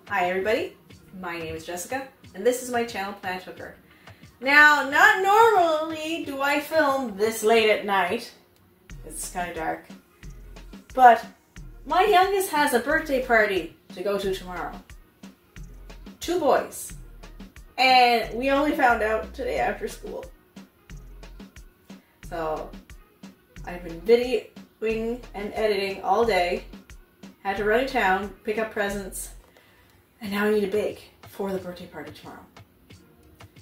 Hi everybody, my name is Jessica, and this is my channel, Plant Hooker. Now, not normally do I film this late at night. It's kind of dark. But my youngest has a birthday party to go to tomorrow. 2 boys. And we only found out today after school. So, I've been videoing and editing all day. Had to run to town, pick up presents, and now I need to bake for the birthday party tomorrow.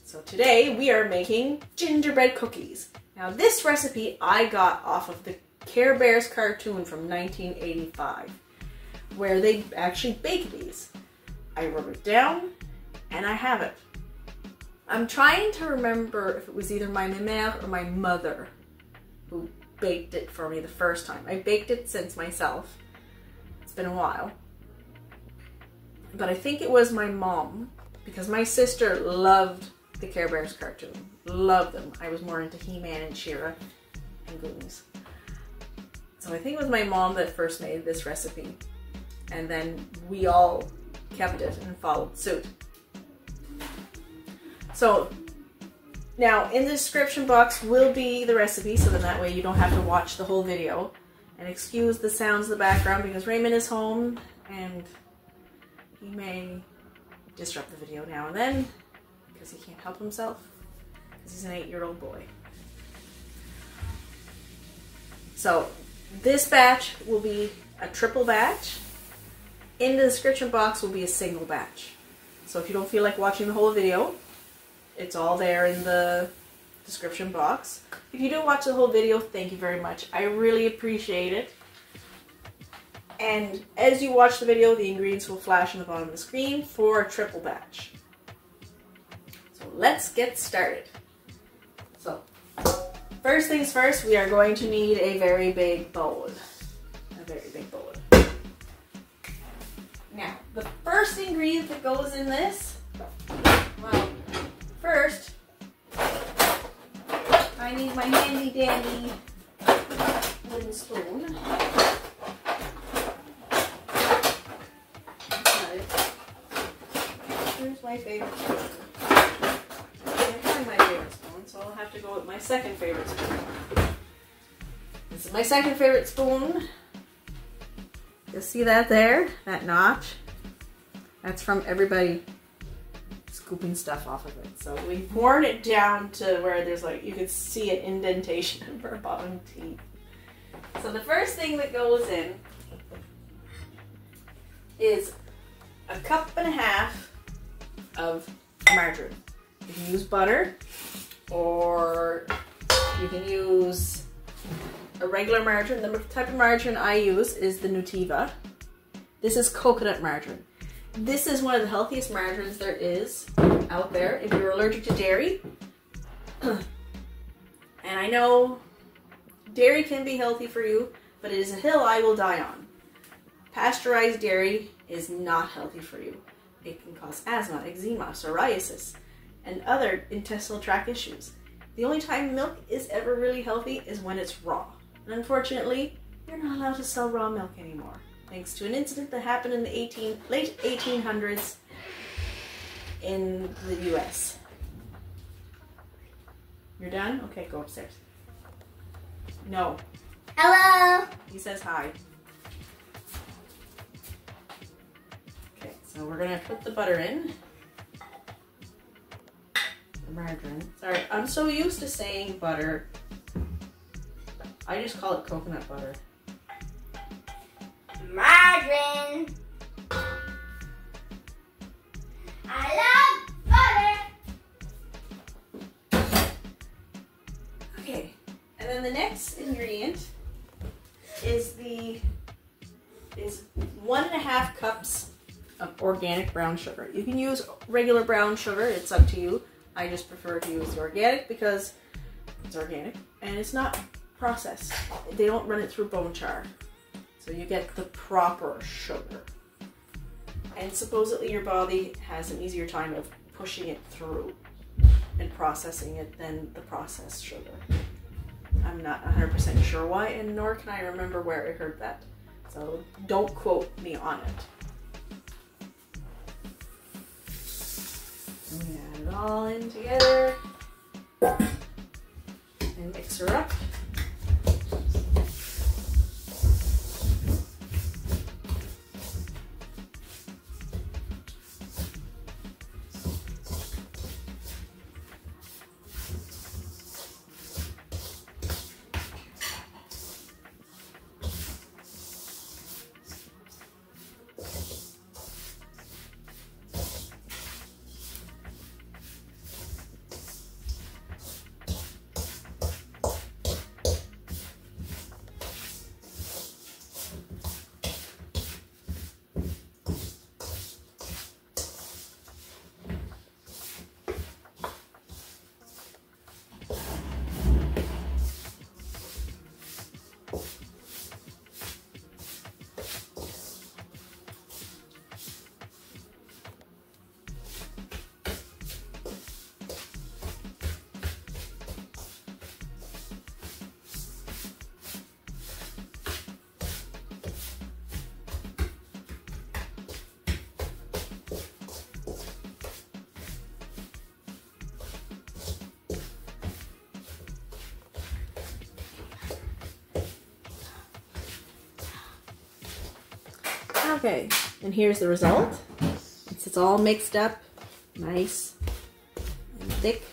So today we are making gingerbread cookies. Now this recipe I got off of the Care Bears cartoon from 1985, where they actually bake these. I wrote it down and I have it. I'm trying to remember if it was either my mère or my mother who baked it for me the first time. I baked it since myself. It's been a while. But I think it was my mom, because my sister loved the Care Bears cartoon. Loved them. I was more into He-Man and She-Ra and Goonies. So I think it was my mom that first made this recipe. And then we all kept it and followed suit. So now in the description box will be the recipe, so then that way you don't have to watch the whole video. And excuse the sounds in the background because Raymond is home and he may disrupt the video now and then because he can't help himself because he's an 8-year-old boy. So this batch will be a triple batch. In the description box will be a single batch. So if you don't feel like watching the whole video, it's all there in the description box. If you do watch the whole video, thank you very much. I really appreciate it. And as you watch the video, the ingredients will flash on the bottom of the screen for a triple batch. So let's get started. So first things first, we are going to need a very big bowl. A very big bowl. Now, the first ingredient that goes in this, well, first, I need my handy dandy wooden spoon. Here's my favorite spoon. I can't find my favorite spoon, so I'll have to go with my second favorite spoon. This is my second favorite spoon. You see that there? That notch? That's from everybody scooping stuff off of it. So we've worn it down to where there's like, you can see an indentation for bottom teeth. So the first thing that goes in is a cup and a half of margarine. You can use butter or you can use a regular margarine. The type of margarine I use is the Nutiva. This is coconut margarine. This is one of the healthiest margarines there is out there if you're allergic to dairy. And I know dairy can be healthy for you, but it is a hill I will die on. Pasteurized dairy is not healthy for you. It can cause asthma, eczema, psoriasis, and other intestinal tract issues. The only time milk is ever really healthy is when it's raw. And unfortunately, you're not allowed to sell raw milk anymore, thanks to an incident that happened in the late 1800s in the US. You're done? Okay, go upstairs. No. Hello. He says hi. Okay, so we're gonna put the butter in. The margarine. Sorry, I'm so used to saying butter. I just call it coconut butter. Margarine. I love butter. Okay, and then the next ingredient is 1.5 cups of organic brown sugar. You can use regular brown sugar, it's up to you. I just prefer to use the organic because it's organic and it's not processed. They don't run it through bone char. So you get the proper sugar. And supposedly your body has an easier time of pushing it through and processing it than the processed sugar. I'm not 100% sure why, and nor can I remember where I heard that. So don't quote me on it. And we add it all in together and mix her up. Okay, and here's the result. It's all mixed up, nice and thick.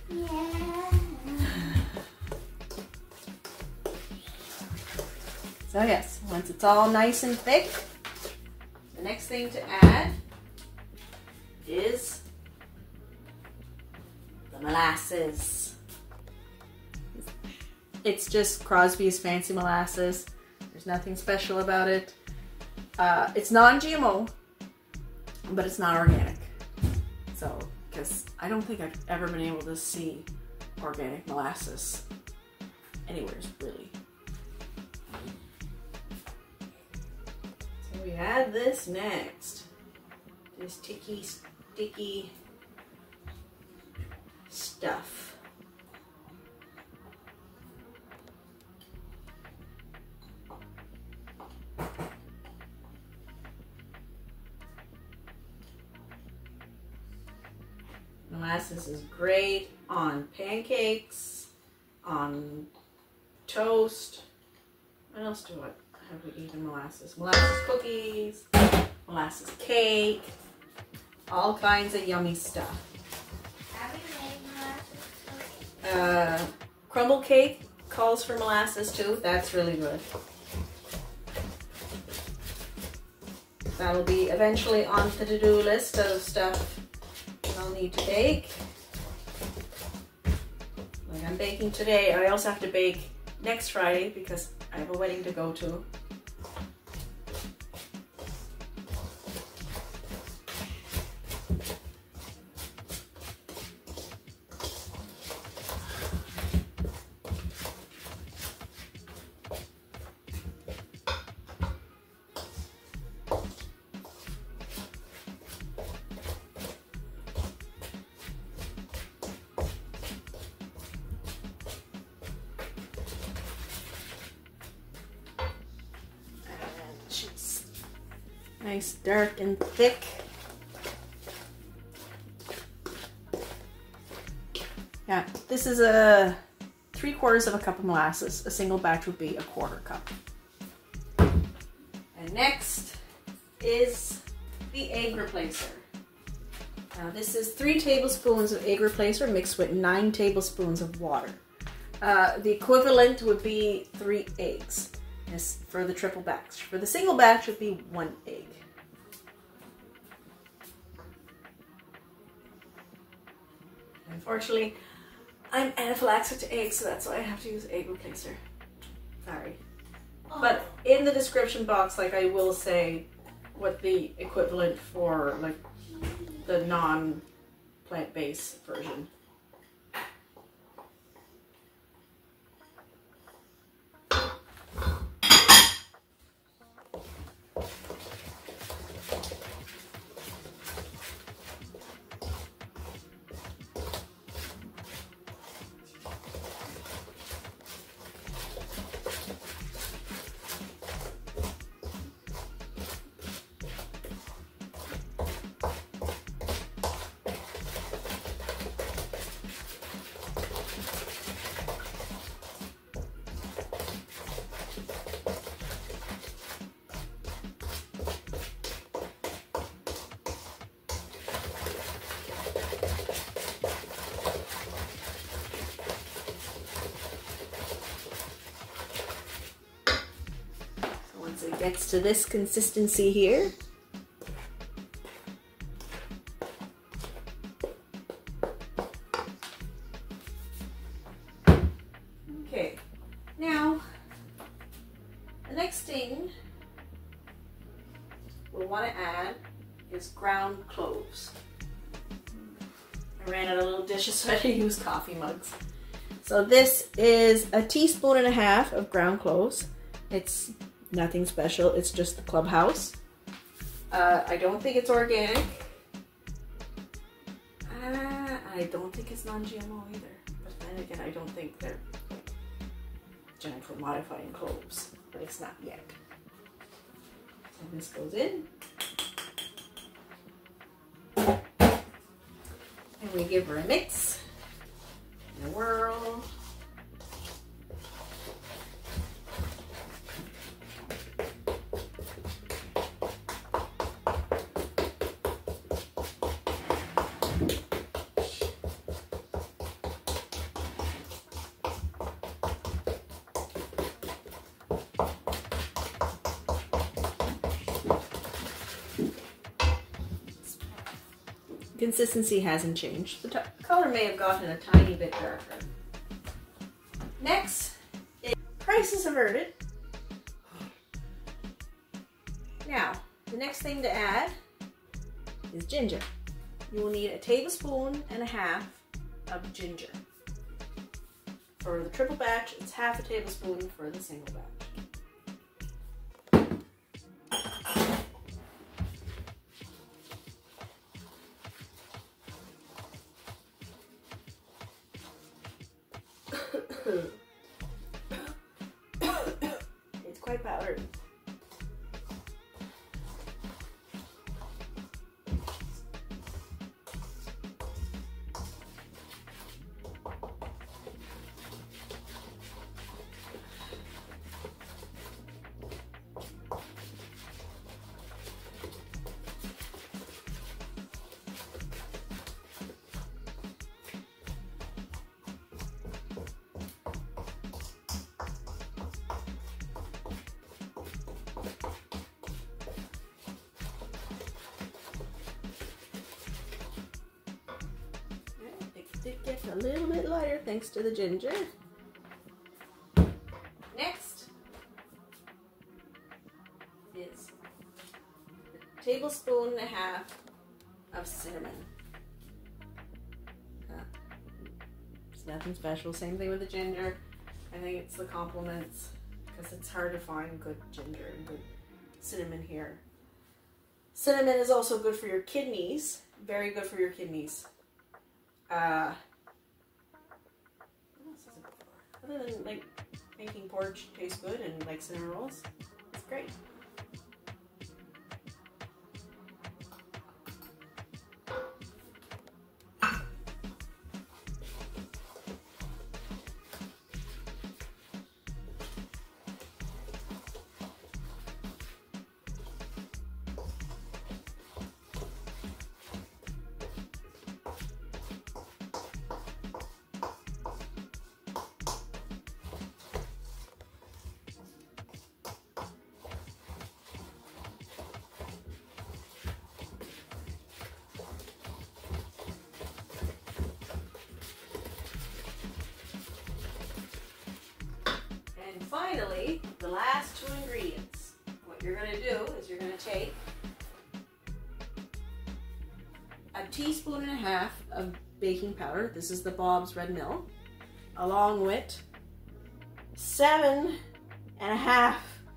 Yeah. So yes, once it's all nice and thick, the next thing to add is the molasses. It's just Crosby's Fancy Molasses. There's nothing special about it. It's non-GMO, but it's not organic. So, because I don't think I've ever been able to see organic molasses anywhere, really. So we add this next. This sticky stuff. Molasses is great on pancakes, on toast. What else do I have we eaten molasses? Molasses cookies, molasses cake, all kinds of yummy stuff. Have you made molasses cookies? Crumble cake calls for molasses too. That's really good. That'll be eventually on the to-do list of stuff I'll need to bake. Like I'm baking today. I also have to bake next Friday because I have a wedding to go to. Nice, dark and thick. Yeah, this is a 3/4 of a cup of molasses. A single batch would be a 1/4 cup. And next is the egg replacer. Now this is 3 tablespoons of egg replacer mixed with 9 tablespoons of water. The equivalent would be 3 eggs. This for the triple batch. For the single batch would be 1 egg. Unfortunately, I'm anaphylaxis to eggs, so that's why I have to use egg replacer. Sorry. Oh. But in the description box, like I will say what the equivalent for like the non-plant-based version. gets to this consistency here. Okay, now the next thing we'll want to add is ground cloves. I ran out of little dishes, so I had to use coffee mugs. So this is 1.5 teaspoons of ground cloves. It's nothing special, it's just the clubhouse. I don't think it's organic. I don't think it's non-GMO either. But then again, I don't think they're genetically modifying cloves, but it's not yet. So this goes in. And we give her a mix and a whirl. Consistency hasn't changed. The color may have gotten a tiny bit darker. Next, crisis averted. Now, the next thing to add is ginger. You will need 1.5 tablespoons of ginger. For the triple batch, it's 1/2 tablespoon for the single batch. It's quite powdered. It gets a little bit lighter thanks to the ginger. Next is 1.5 tablespoons of cinnamon. It's nothing special. Same thing with the ginger. I think it's the complements because it's hard to find good ginger and good cinnamon here. Cinnamon is also good for your kidneys. Very good for your kidneys. What else is it good for? Other than like making porridge taste good and like cinnamon rolls, it's great. And finally, the last 2 ingredients. What you're going to do is you're going to take 1.5 teaspoons of baking powder. This is the Bob's Red Mill, along with 7.5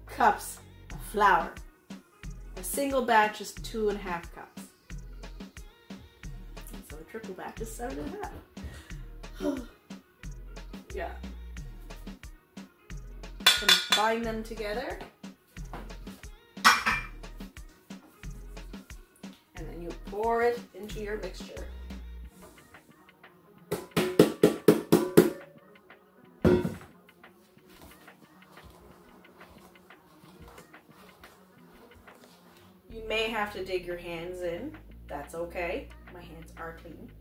cups of flour. A single batch is 2.5 cups. So the triple batch is 7.5. Yeah. Combine them together. And then you pour it into your mixture. You may have to dig your hands in. That's okay. My hands are clean.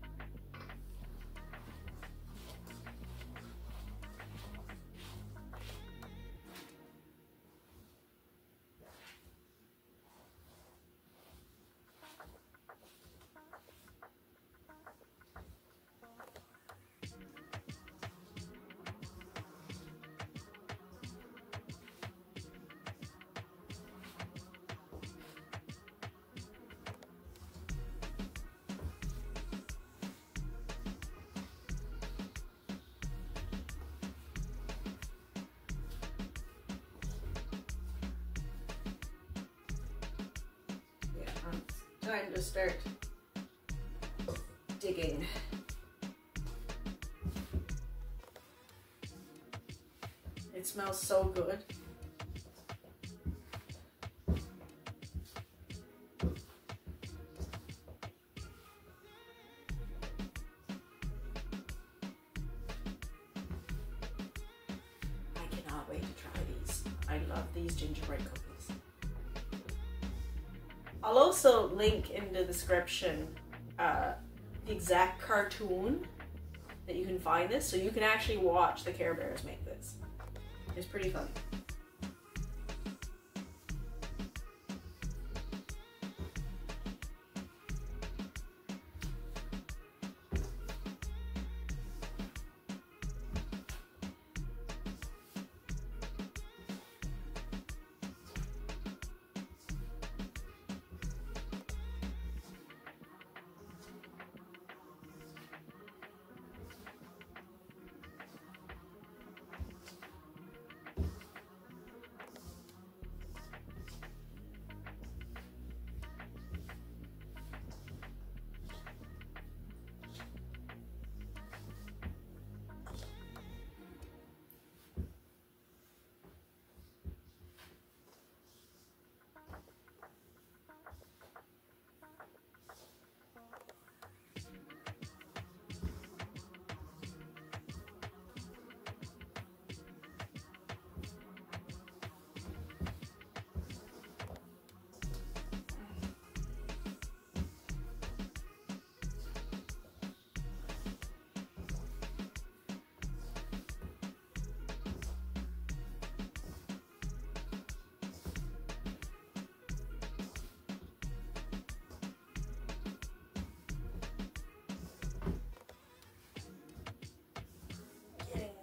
time to start digging. It smells so good. I cannot wait to try these. I love these gingerbread cookies. I'll also link in the description the exact cartoon that you can find this, so you can actually watch the Care Bears make this. It's pretty fun.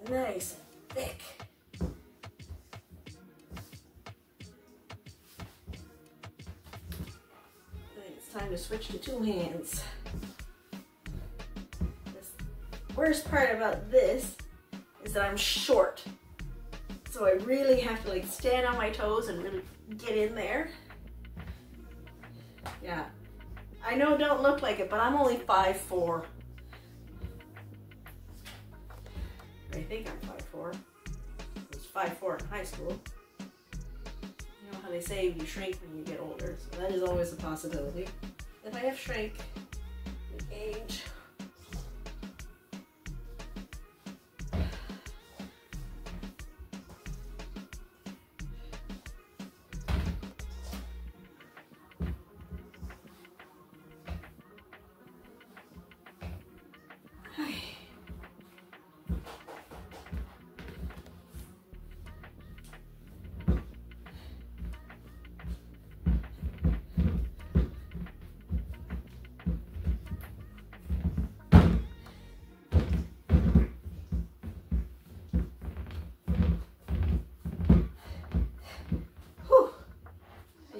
Nice and thick. I think it's time to switch to 2 hands. The worst part about this is that I'm short. So I really have to like stand on my toes and really get in there. Yeah. I know it don't look like it, but I'm only 5'4". I think I'm 5'4". I was 5'4" in high school. You know how they say you shrink when you get older, so that is always a possibility. That I have shrank with age.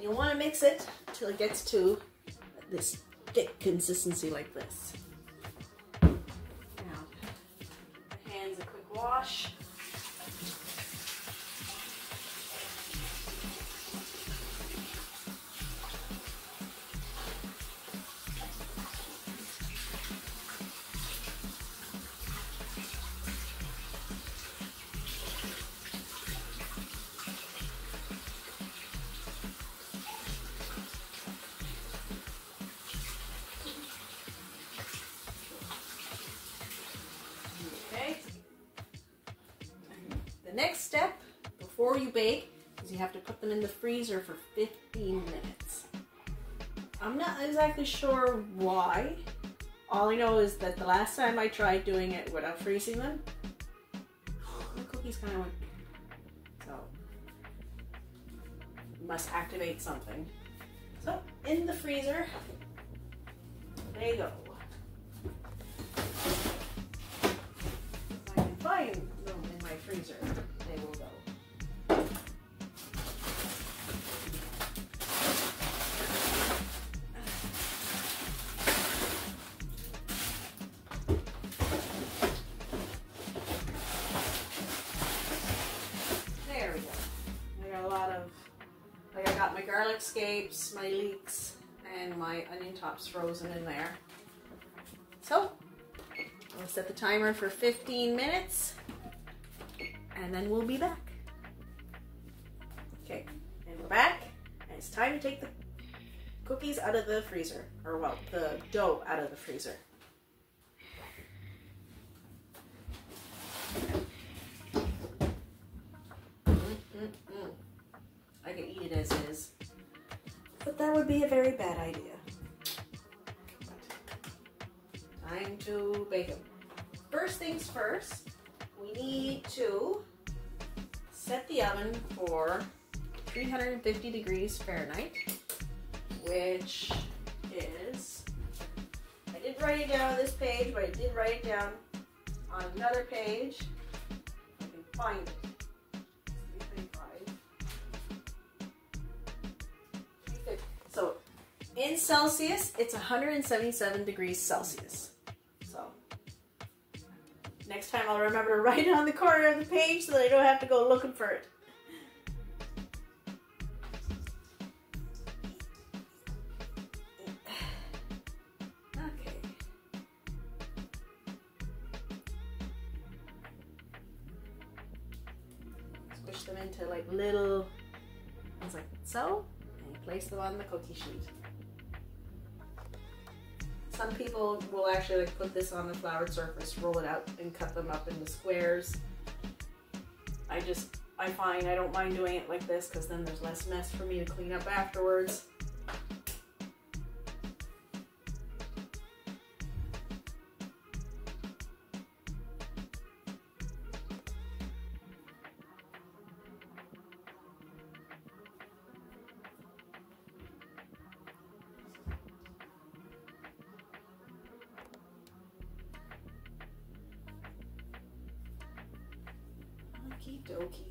You want to mix it until it gets to this thick consistency like this. Now, hands a quick wash. Next step before you bake is you have to put them in the freezer for 15 minutes. I'm not exactly sure why. All I know is that the last time I tried doing it without freezing them, the cookies kind of went, so must activate something. So in the freezer, they go. If I can find them in my freezer, they will go. There we go. I got a lot of, like I got my garlic scapes, my leeks, and my onion tops frozen in there. So I'll set the timer for 15 minutes and then we'll be back. Okay, and we're back, and it's time to take the cookies out of the freezer, or well, the dough out of the freezer. I could eat it as is, but that would be a very bad idea. Time to bake them. First things first, we need to set the oven for 350 degrees Fahrenheit, which is, I didn't write it down on this page, but I did write it down on another page. I can find it. 325. So in Celsius, it's 177 degrees Celsius. So next time I'll remember to write it on the corner of the page so that I don't have to go looking for it. Squish them into like little ones like so, and you place them on the cookie sheet. Some people will actually like put this on the floured surface, roll it out, and cut them up into squares. I find I don't mind doing it like this because then there's less mess for me to clean up afterwards. Okie dokie.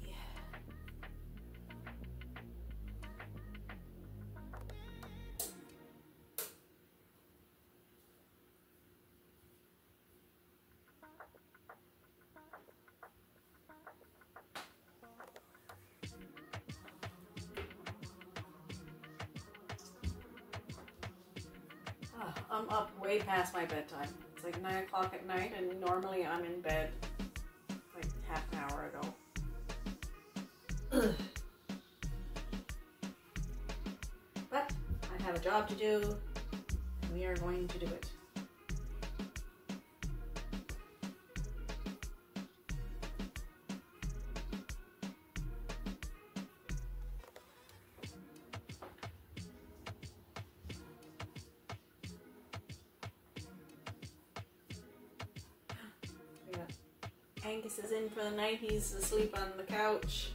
I'm up way past my bedtime. It's like 9 o'clock at night, and normally I'm in bed like half an hour ago. But I have a job to do, and we are going to do it. Angus is in for the night. He's asleep on the couch.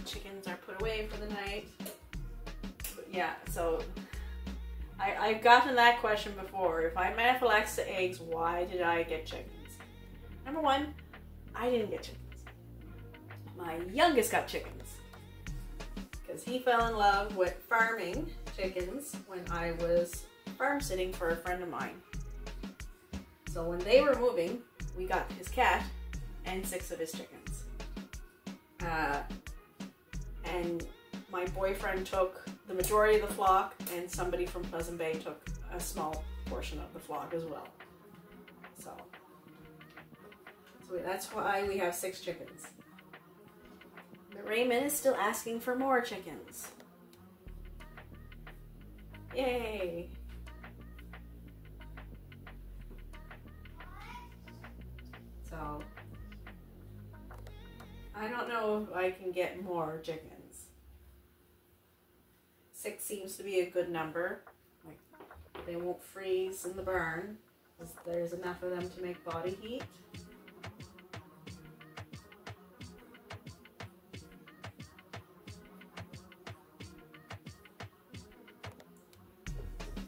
Chickens are put away for the night. But yeah, so I've gotten that question before. If I'm anaphylactic to eggs, why did I get chickens? Number one, I didn't get chickens. My youngest got chickens because he fell in love with farming chickens when I was farm sitting for a friend of mine. So when they were moving, we got his cat and 6 of his chickens. And my boyfriend took the majority of the flock, and somebody from Pleasant Bay took a small portion of the flock as well. So that's why we have 6 chickens. But Raymond is still asking for more chickens. Yay! So, I don't know if I can get more chickens. 6 seems to be a good number. Like, they won't freeze in the barn because there's enough of them to make body heat.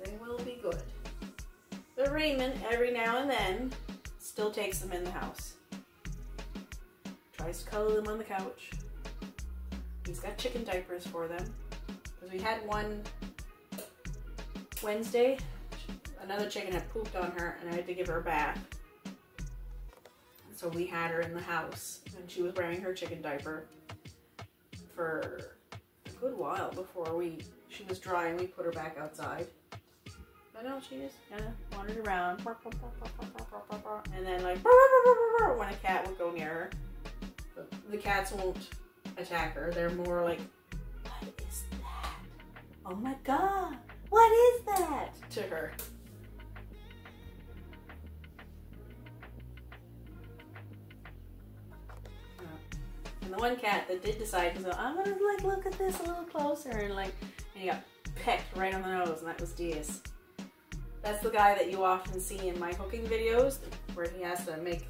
They will be good. But Raymond, every now and then, still takes them in the house. Tries to cuddle them on the couch. He's got chicken diapers for them. Because we had one Wednesday, another chicken had pooped on her and I had to give her a bath. So we had her in the house and she was wearing her chicken diaper for a good while before she was dry and we put her back outside. But no, she just kind of wandered around. And then like, when a cat would go near her. The cats won't attack her. They're more like, what is that? Oh my God, what is that? To her. And the one cat that did decide to go, I'm gonna like look at this a little closer, and he got pecked right on the nose, and that was Diaz. That's the guy that you often see in my cooking videos, where he has to make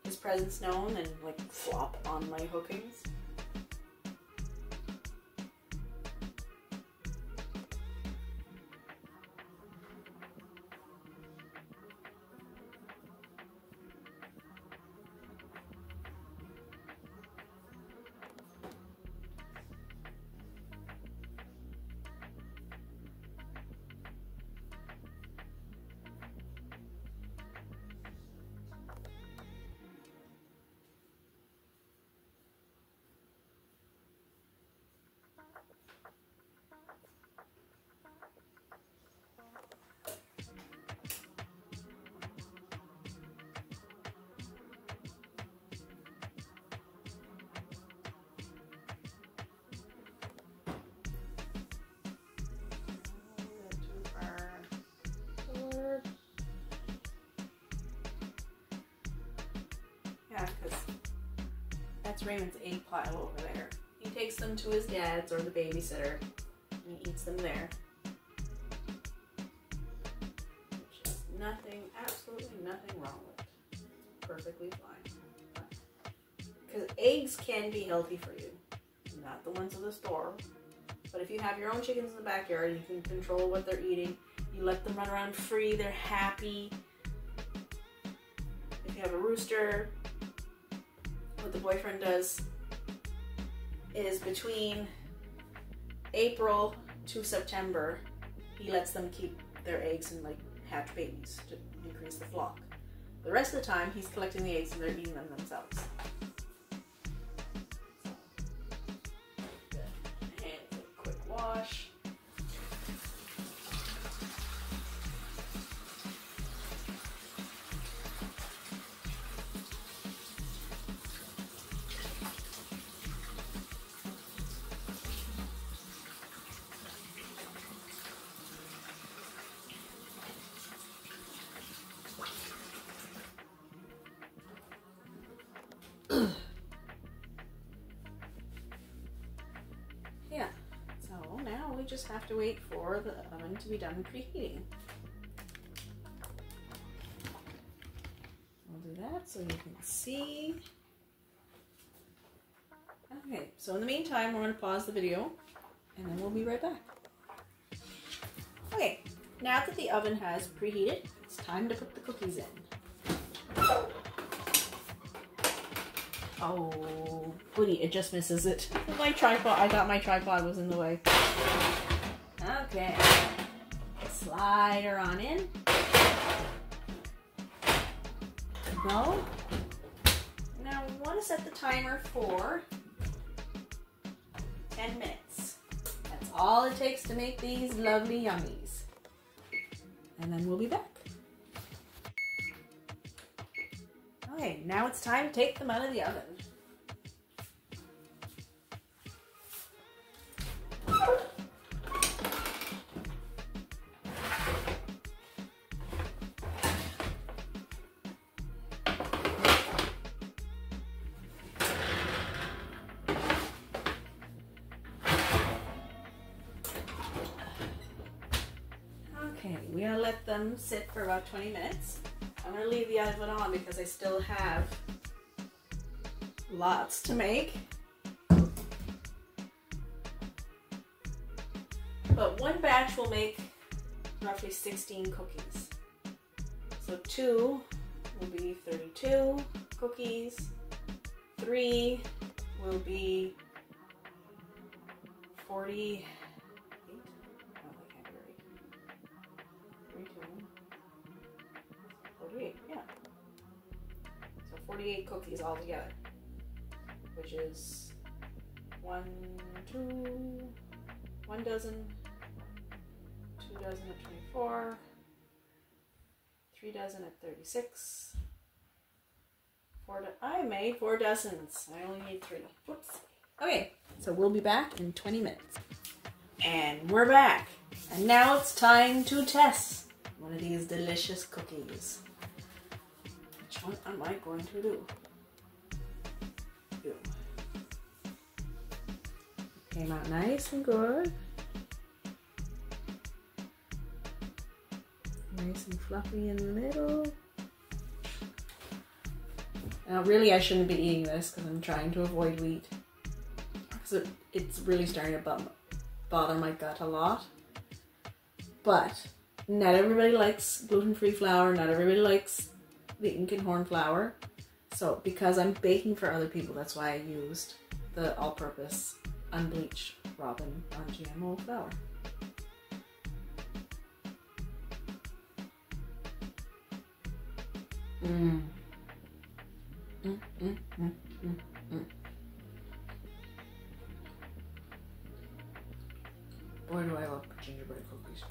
his presence known and like flop on my hookings. Yeah, because that's Raymond's egg pile over there. He takes them to his dad's or the babysitter, and he eats them there. Which has nothing, absolutely nothing wrong with it. Perfectly fine. Because eggs can be healthy for you, not the ones in the store. But if you have your own chickens in the backyard, you can control what they're eating. You let them run around free, they're happy. If you have a rooster, what the boyfriend does is between April to September, he lets them keep their eggs and like hatch babies to increase the flock. The rest of the time, he's collecting the eggs and they're eating them themselves. And a quick wash. Yeah, so now we just have to wait for the oven to be done preheating. We'll do that so you can see. Okay, so in the meantime, we're going to pause the video and then we'll be right back. Okay, now that the oven has preheated, it's time to put the cookies in. Oh, goody, it just misses it. My tripod, I thought my tripod was in the way. Okay, slide her on in. Go. Now we want to set the timer for 10 minutes. That's all it takes to make these lovely yummies. And then we'll be back. Okay, now it's time to take them out of the oven. Okay, we're gonna let them sit for about 20 minutes. I'm gonna leave the oven on because I still have lots to make. But one batch will make roughly 16 cookies. So 2 will be 32 cookies. 3 will be 48. Oh, I can't be right. 3, 2, 48, yeah. So 48 cookies altogether, which is 1 dozen, 2 dozen at 24, 3 dozen at 36. I made 4 dozens. I only need 3. Whoops. Okay, so we'll be back in 20 minutes. And we're back. And now it's time to test one of these delicious cookies. Which one am I going to do? Came out nice and good. Nice and fluffy in the middle. Now really I shouldn't be eating this because I'm trying to avoid wheat. Because it's really starting to bother my gut a lot. But not everybody likes gluten-free flour, not everybody likes the Incan horn flour. So because I'm baking for other people, that's why I used the all-purpose unbleached Robin non-GMO flour. Boy, do I love gingerbread cookies.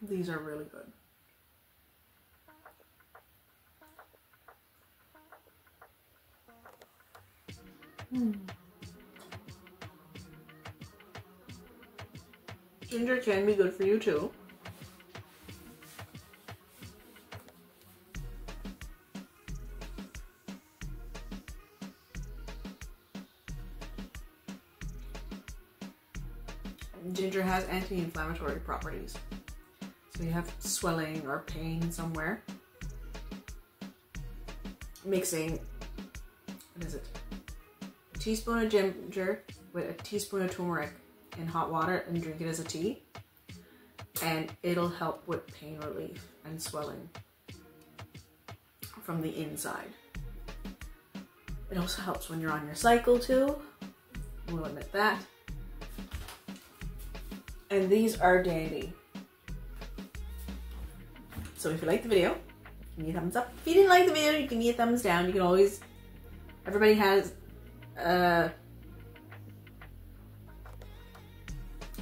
These are really good. Ginger can be good for you too. Ginger has anti-inflammatory properties. So you have swelling or pain somewhere. Mixing, what is it? A teaspoon of ginger with a teaspoon of turmeric in hot water and drink it as a tea. And it'll help with pain relief and swelling from the inside. It also helps when you're on your cycle too. We'll admit that. And these are dandy. So if you liked the video, give me a thumbs up. If you didn't like the video, you can give me a thumbs down. You can always, everybody has,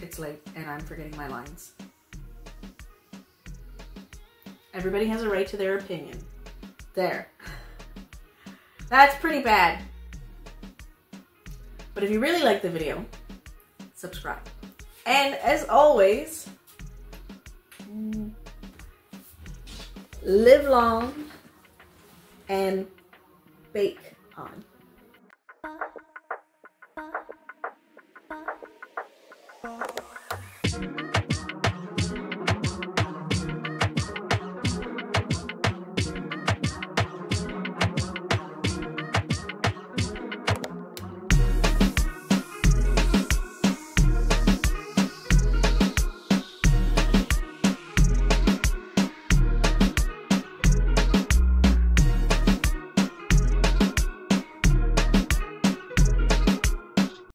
it's late and I'm forgetting my lines. Everybody has a right to their opinion. There. That's pretty bad. But if you really like the video, subscribe. And as always, live long and bake on.